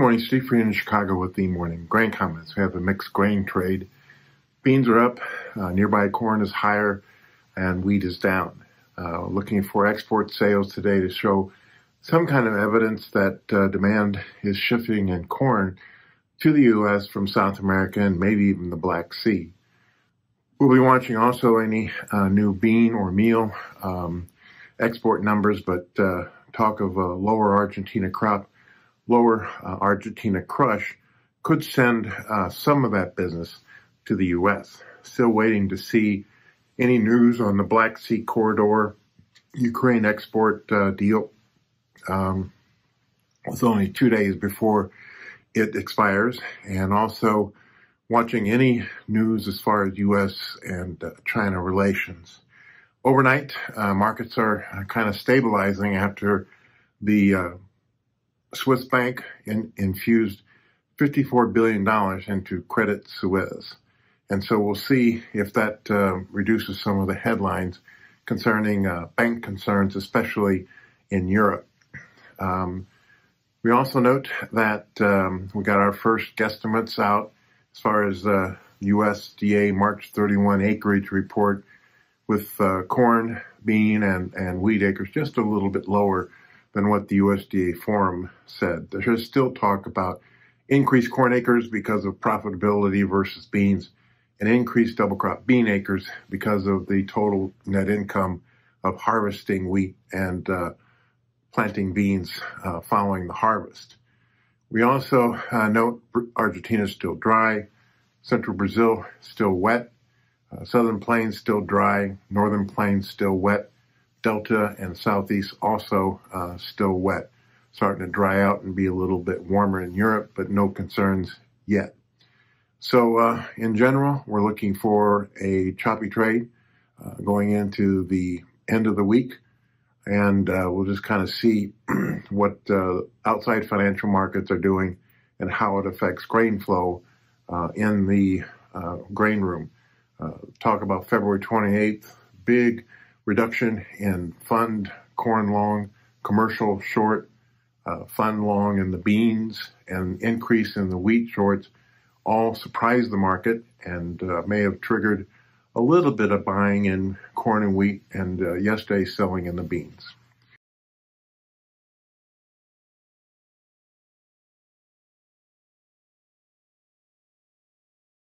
morning, Steve Freeman in Chicago with the morning grain comments. We have a mixed grain trade. Beans are up, nearby corn is higher, and wheat is down. Looking for export sales today to show some kind of evidence that demand is shifting in corn to the U.S. from South America and maybe even the Black Sea. We'll be watching also any new bean or meal export numbers, but talk of a lower Argentina crop, lower Argentina crush could send some of that business to the U.S. Still waiting to see any news on the Black Sea corridor Ukraine export deal. It's only 2 days before it expires, and also watching any news as far as U.S. and China relations. Overnight, markets are kind of stabilizing after the Swiss bank infused $54 billion into Credit Suisse. And so we'll see if that reduces some of the headlines concerning bank concerns, especially in Europe. We also note that we got our first guesstimates out as far as the USDA March 31 acreage report, with corn, bean, and wheat acres just a little bit lower than what the USDA forum said. There's still talk about increased corn acres because of profitability versus beans, and increased double crop bean acres because of the total net income of harvesting wheat and planting beans following the harvest. We also note Argentina is still dry, central Brazil still wet, southern plains still dry, northern plains still wet, Delta and Southeast also still wet, starting to dry out and be a little bit warmer in Europe, but no concerns yet. So in general, we're looking for a choppy trade going into the end of the week, and we'll just kind of see what outside financial markets are doing and how it affects grain flow in the grain room. Talk about February 28th, big reduction in fund corn long, commercial short, fund long in the beans, and increase in the wheat shorts all surprised the market and may have triggered a little bit of buying in corn and wheat, and yesterday selling in the beans.